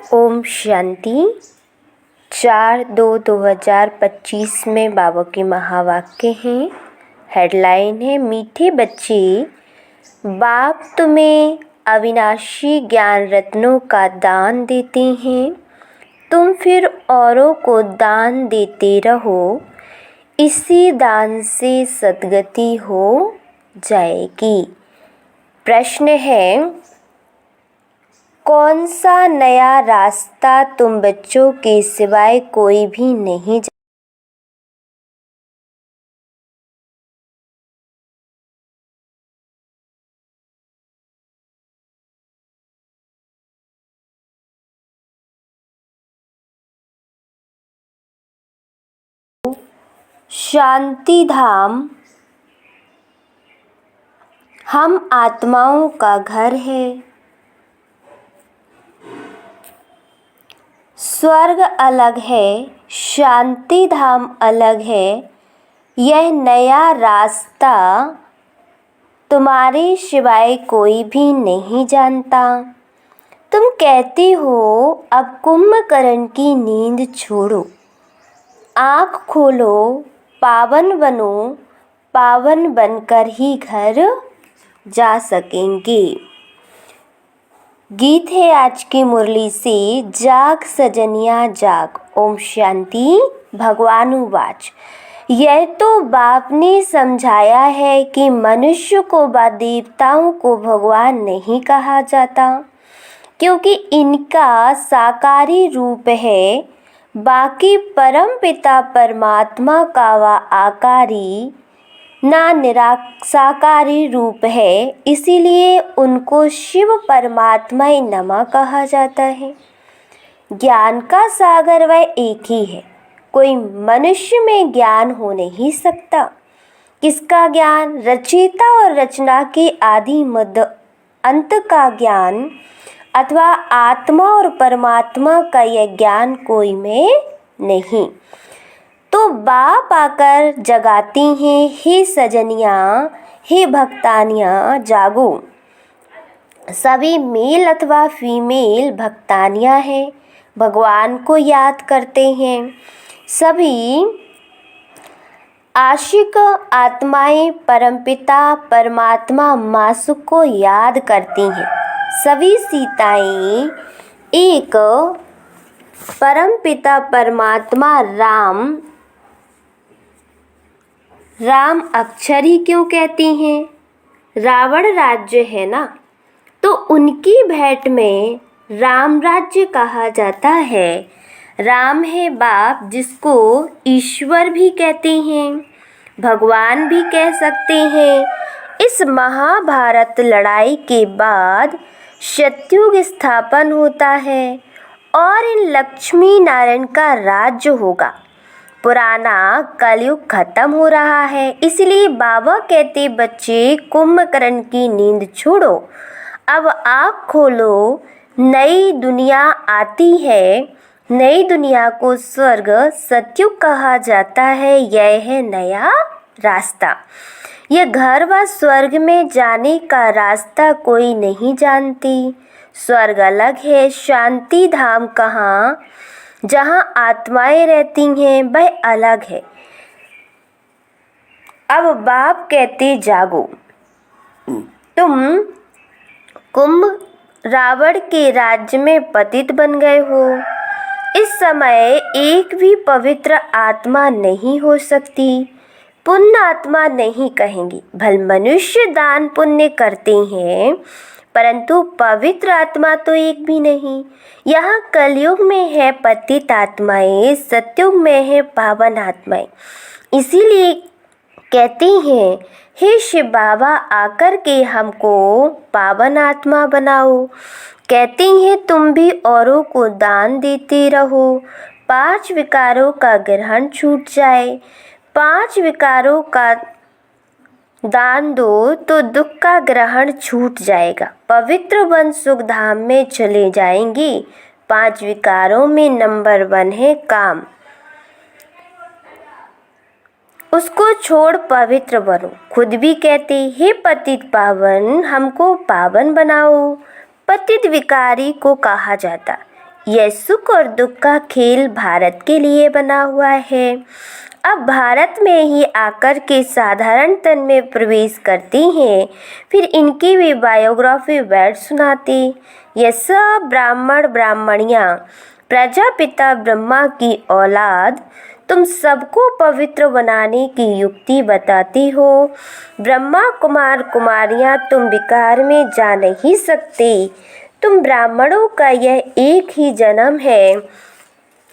ओम शांति। 4/2/2025 में बाबा के महावाक्य हैं। हेडलाइन है, मीठे बच्चे, बाप तुम्हें अविनाशी ज्ञान रत्नों का दान देते हैं, तुम फिर औरों को दान देते रहो, इसी दान से सद्गति हो जाएगी। प्रश्न है, कौन सा नया रास्ता तुम बच्चों के सिवाय कोई भी नहीं शांति धाम हम आत्माओं का घर है। स्वर्ग अलग है, शांति धाम अलग है। यह नया रास्ता तुम्हारे सिवाय कोई भी नहीं जानता। तुम कहती हो अब कुंभकर्ण की नींद छोड़ो, आँख खोलो, पावन बनो, पावन बनकर ही घर जा सकेंगे। गीत है आज की मुरली से, जाग सजनिया जाग। ओम शांति। भगवानुवाच, यह तो बाप ने समझाया है कि मनुष्य को व देवताओं को भगवान नहीं कहा जाता, क्योंकि इनका साकारी रूप है। बाकी परम पिता परमात्मा का वह आकारी ना निरासाकारी रूप है, इसीलिए उनको शिव परमात्मा नमा कहा जाता है। ज्ञान का सागर वह एक ही है, कोई मनुष्य में ज्ञान हो नहीं सकता। किसका ज्ञान? रचयिता और रचना के आदि मध्य अंत का ज्ञान, अथवा आत्मा और परमात्मा का यह ज्ञान कोई में नहीं। तो बाप आकर जगाती हैं, हे सजनियाँ, हे भक्तानियाँ, जागो। सभी मेल अथवा फीमेल भक्तानियाँ हैं, भगवान को याद करते हैं। सभी आशिक आत्माएं परमपिता परमात्मा मासुक को याद करती हैं। सभी सीताएं एक परमपिता परमात्मा राम अक्षर ही क्यों कहती हैं? रावण राज्य है ना, तो उनकी भेंट में राम राज्य कहा जाता है। राम है बाप, जिसको ईश्वर भी कहते हैं, भगवान भी कह सकते हैं। इस महाभारत लड़ाई के बाद सतयुग स्थापन होता है और इन लक्ष्मी नारायण का राज्य होगा। पुराना कलयुग खत्म हो रहा है, इसलिए बाबा कहते बच्चे कुंभकर्ण की नींद छोड़ो, अब आँख खोलो, नई दुनिया आती है। नई दुनिया को स्वर्ग सतयुग कहा जाता है। यह है नया रास्ता। यह घर व स्वर्ग में जाने का रास्ता कोई नहीं जानती। स्वर्ग अलग है, शांति धाम कहाँ जहाँ आत्माएं रहती हैं वह अलग है। अब बाप कहते जागो, तुम कुंभ रावण के राज्य में पतित बन गए हो। इस समय एक भी पवित्र आत्मा नहीं हो सकती, पुण्य आत्मा नहीं कहेंगी। भल मनुष्य दान पुण्य करते हैं, परंतु पवित्र आत्मा तो एक भी नहीं। यहाँ कलयुग में है पतित आत्माएं, सतयुग में है पावन आत्माएं। इसीलिए कहते हैं, हे शिव बाबा आकर के हमको पावन आत्मा बनाओ। कहते हैं तुम भी औरों को दान देते रहो, 5 विकारों का ग्रहण छूट जाए। 5 विकारों का दान दो तो दुख का ग्रहण छूट जाएगा, पवित्र वन सुख धाम में चले जाएंगे। 5 विकारों में नंबर 1 है काम, उसको छोड़ पवित्र बनो। खुद भी कहते, हे पतित पावन हमको पावन बनाओ। पतित विकारी को कहा जाता, यह सुख और दुख का खेल भारत के लिए बना हुआ है। अब भारत में ही आकर के साधारण तन में प्रवेश करती हैं, फिर इनकी भी बायोग्राफी बैठ सुनाती। यह सब ब्राह्मण ब्राह्मणियाँ प्रजापिता ब्रह्मा की औलाद तुम सबको पवित्र बनाने की युक्ति बताती हो। ब्रह्मा कुमार कुमारियाँ तुम विकार में जा नहीं सकते। तुम ब्राह्मणों का यह एक ही जन्म है।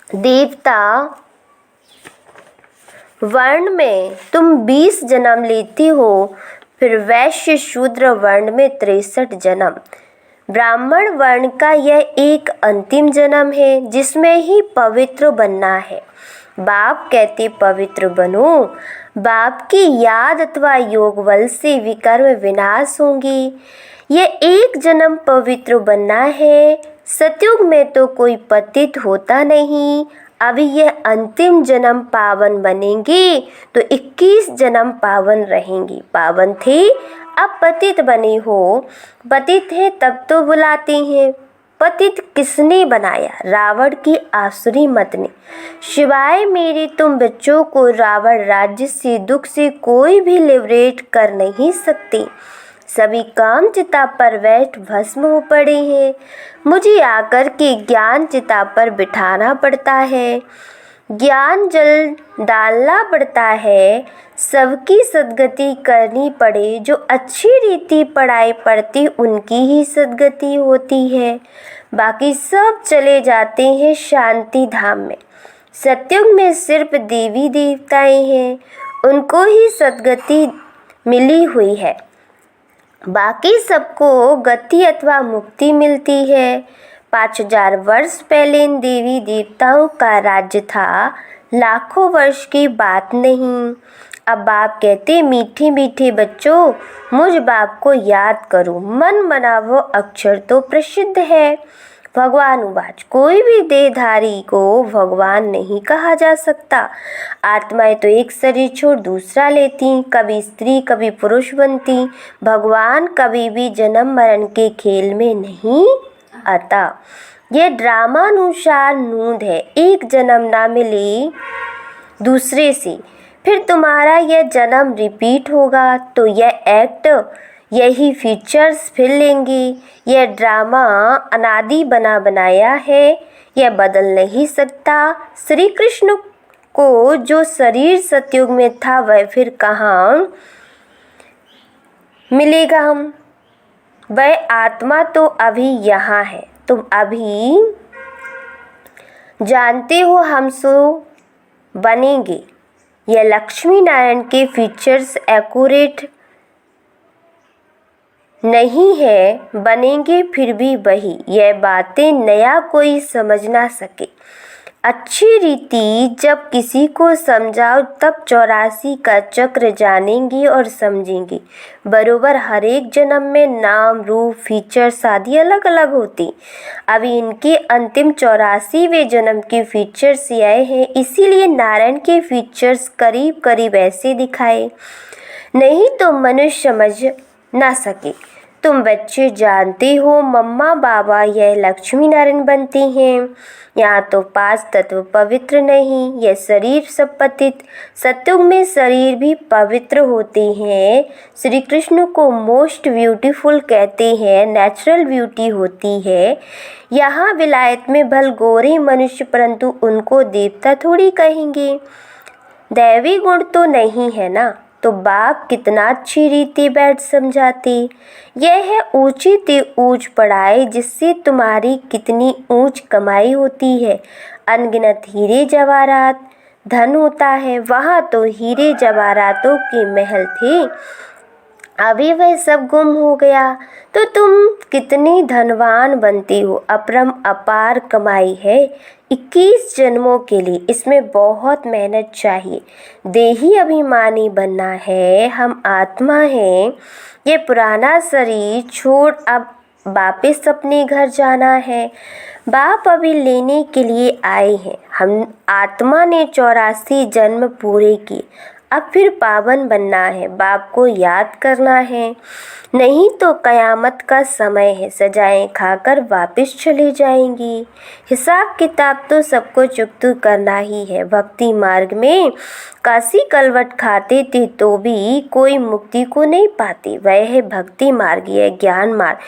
देवता वर्ण में तुम 20 जन्म लेती हो, फिर वैश्य शूद्र वर्ण में 63 जन्म। ब्राह्मण वर्ण का यह एक अंतिम जन्म है जिसमें ही पवित्र बनना है। बाप कहते पवित्र बनो। बाप की याद अथवा योग बल से विकर्म विनाश होंगी। यह एक जन्म पवित्र बनना है। सतयुग में तो कोई पतित होता नहीं। अभी यह अंतिम जन्म पावन बनेंगे तो 21 जन्म पावन रहेंगी। पावन थे अब पतित बने हो। पतित है तब तो बुलाते हैं। पतित किसने बनाया? रावण की आसुरी मत ने। शिवाय मेरे तुम बच्चों को रावण राज्य से दुख से कोई भी लिबरेट कर नहीं सकते। सभी काम चिता पर बैठ भस्म हो पड़े हैं। मुझे आकर के ज्ञान चिता पर बिठाना पड़ता है। ज्ञान जल डालना पड़ता है। सबकी सद्गति करनी पड़े। जो अच्छी रीति पढ़ाई पढ़ती उनकी ही सद्गति होती है। बाकी सब चले जाते हैं शांति धाम में। सतयुग में सिर्फ देवी देवताएं हैं, उनको ही सद्गति मिली हुई है। बाकी सबको गति अथवा मुक्ति मिलती है। 5000 वर्ष पहले इन देवी देवताओं का राज्य था, लाखों वर्ष की बात नहीं। अब बाप कहते मीठे मीठे बच्चों मुझ बाप को याद करो। मन मनावो अक्षर तो प्रसिद्ध है। भगवान उवाच कोई भी देहधारी को भगवान नहीं कहा जा सकता। आत्माएं तो एक शरीर छोड़ दूसरा लेती, कभी स्त्री कभी पुरुष बनती। भगवान कभी भी जन्म मरण के खेल में नहीं आता। यह ड्रामानुसार नूंद है। एक जन्म ना मिले दूसरे से, फिर तुम्हारा यह जन्म रिपीट होगा तो यह एक्ट यही फीचर्स फिर लेंगे। यह ड्रामा अनादि बना बनाया है, यह बदल नहीं सकता। श्री कृष्ण को जो शरीर सतयुग में था वह फिर कहाँ मिलेगा हम? वह आत्मा तो अभी यहाँ है। तुम अभी जानते हो हम सो बनेंगे। यह लक्ष्मी नारायण के फीचर्स एक्यूरेट नहीं है, बनेंगे फिर भी वही। यह बातें नया कोई समझ ना सके। अच्छी रीति जब किसी को समझाओ तब 84 का चक्र जानेंगी और समझेंगी। बरोबर हर एक जन्म में नाम रूप फीचर्स आदि अलग अलग होती। अभी इनके अंतिम 84वें जन्म के फीचर्स आए हैं, इसीलिए नारायण के फीचर्स करीब करीब ऐसे दिखाए, नहीं तो मनुष्य समझ ना सके। तुम बच्चे जानते हो मम्मा बाबा यह लक्ष्मी नारायण बनती हैं। यहाँ तो 5 तत्व पवित्र नहीं, यह शरीर सब पतित। सतयुग में शरीर भी पवित्र होते हैं। श्री कृष्ण को मोस्ट ब्यूटीफुल कहते हैं, नेचुरल ब्यूटी होती है। यहाँ विलायत में भल गोरे मनुष्य, परंतु उनको देवता थोड़ी कहेंगे। दैवी गुण तो नहीं है ना, तो बाप कितना अच्छी रीति बैठ समझाते। यह है ऊंची ते ऊंच पढ़ाई जिससे तुम्हारी कितनी ऊंच कमाई होती है। अनगिनत हीरे जवाहरात धन होता है। वहाँ तो हीरे जवाहरातों के महल थे, अभी वह सब गुम हो गया। तो तुम कितनी धनवान बनती हो। अपरम अपार कमाई है 21 जन्मों के लिए। इसमें बहुत मेहनत चाहिए। देही अभिमानी बनना है। हम आत्मा हैं। ये पुराना शरीर छोड़ अब वापस अपने घर जाना है। बाप अभी लेने के लिए आए हैं। हम आत्मा ने 84 जन्म पूरे किए। अब फिर पावन बनना है, बाप को याद करना है, नहीं तो कयामत का समय है, सजाएं खाकर वापस चले जाएंगी। हिसाब किताब तो सबको चुकता करना ही है। भक्ति मार्ग में काशी कलवट खाते थे तो भी कोई मुक्ति को नहीं पाते। वह है भक्ति मार्ग, यह ज्ञान मार्ग।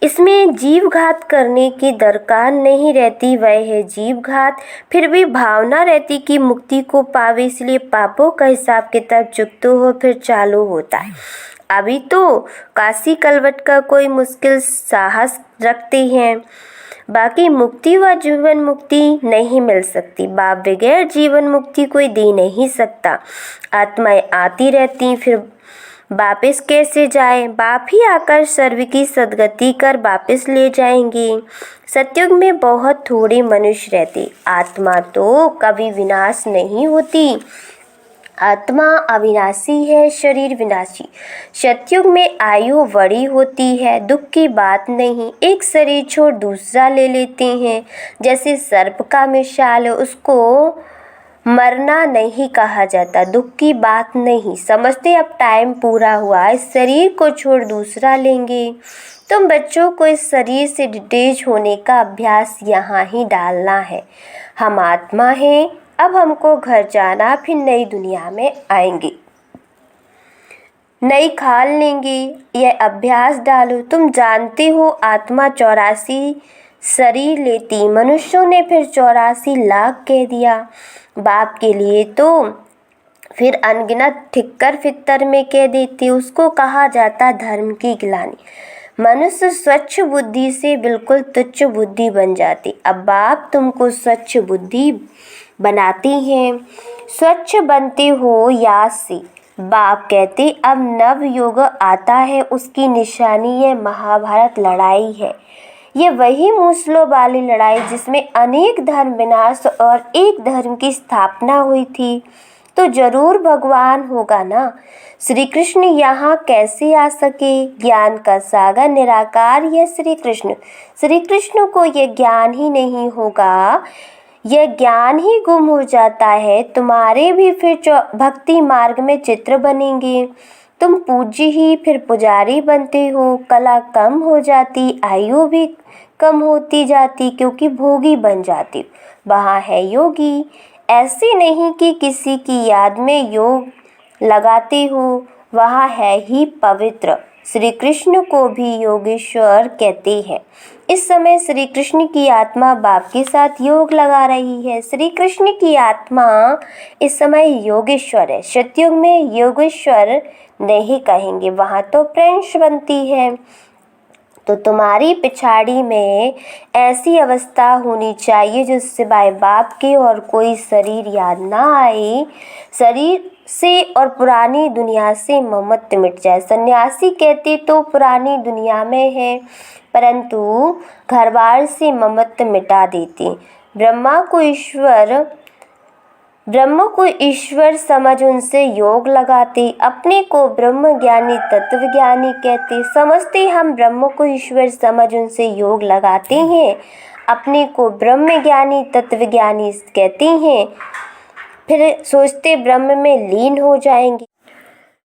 इसमें जीव घात करने की दरकार नहीं रहती, वह है जीव घात। फिर भी भावना रहती कि मुक्ति को पावे, इसलिए पापों का हिसाब किताब चुकता हो फिर चालू होता है। अभी तो काशी कलवट का कोई मुश्किल साहस रखते हैं, बाकी मुक्ति व जीवन मुक्ति नहीं मिल सकती। बाप बगैर जीवन मुक्ति कोई दे नहीं सकता। आत्माएं आती रहती, फिर वापस कैसे जाए? बाप ही आकर सर्व की सद्गति कर वापस ले जाएंगे। सतयुग में बहुत थोड़े मनुष्य रहते। आत्मा तो कभी विनाश नहीं होती, आत्मा अविनाशी है, शरीर विनाशी। सतयुग में आयु बड़ी होती है, दुख की बात नहीं। एक शरीर छोड़ दूसरा ले लेते हैं, जैसे सर्प का मिसाल है, उसको मरना नहीं कहा जाता, दुख की बात नहीं। समझते अब टाइम पूरा हुआ, इस शरीर को छोड़ दूसरा लेंगे। तुम बच्चों को इस शरीर से डिटैच होने का अभ्यास यहाँ ही डालना है। हम आत्मा हैं, अब हमको घर जाना, फिर नई दुनिया में आएंगे, नई खाल लेंगे। यह अभ्यास डालो। तुम जानते हो आत्मा 84 शरीर लेती, मनुष्यों ने फिर 84 लाख कह दिया। बाप के लिए तो फिर अनगिनत ठिक्कर फित्तर में कह देते, उसको कहा जाता धर्म की गिलानी। मनुष्य स्वच्छ बुद्धि से बिल्कुल तुच्छ बुद्धि बन जाती। अब बाप तुमको स्वच्छ बुद्धि बनाती हैं, स्वच्छ बनते हो याद से। बाप कहते अब नव युग आता है, उसकी निशानी ये महाभारत लड़ाई है। ये वही मूसलों वाली लड़ाई जिसमें अनेक धर्म विनाश और एक धर्म की स्थापना हुई थी। तो जरूर भगवान होगा ना। श्री कृष्ण यहाँ कैसे आ सके? ज्ञान का सागर निराकार यह श्री कृष्ण। श्री कृष्ण को यह ज्ञान ही नहीं होगा, यह ज्ञान ही गुम हो जाता है। तुम्हारे भी फिर भक्ति मार्ग में चित्र बनेंगे। तुम पूज्य ही फिर पुजारी बनते हो। कला कम हो जाती, आयु भी कम होती जाती, क्योंकि भोगी बन जाती। वहाँ है योगी। ऐसे नहीं कि किसी की याद में योग लगाते हो, वहाँ है ही पवित्र। श्री कृष्ण को भी योगेश्वर कहते हैं। इस समय श्री कृष्ण की आत्मा बाप के साथ योग लगा रही है। श्री कृष्ण की आत्मा इस समय योगेश्वर है। सतयुग में योगेश्वर नहीं कहेंगे, वहाँ तो प्रिंस बनती है। तो तुम्हारी पिछाड़ी में ऐसी अवस्था होनी चाहिए जो सिवाय बाप के और कोई शरीर याद ना आए, शरीर से और पुरानी दुनिया से ममत्व मिट जाए। सन्यासी कहते तो पुरानी दुनिया में है, परंतु घरबार से ममत्व मिटा देते। ब्रह्म को ईश्वर समझ उनसे योग लगाते, अपने को ब्रह्म ज्ञानी तत्वज्ञानी कहते। समझते हम ब्रह्म को ईश्वर समझ उनसे योग लगाते हैं, अपने को ब्रह्म ज्ञानी तत्वज्ञानी कहते हैं, फिर सोचते ब्रह्म में लीन हो जाएंगे।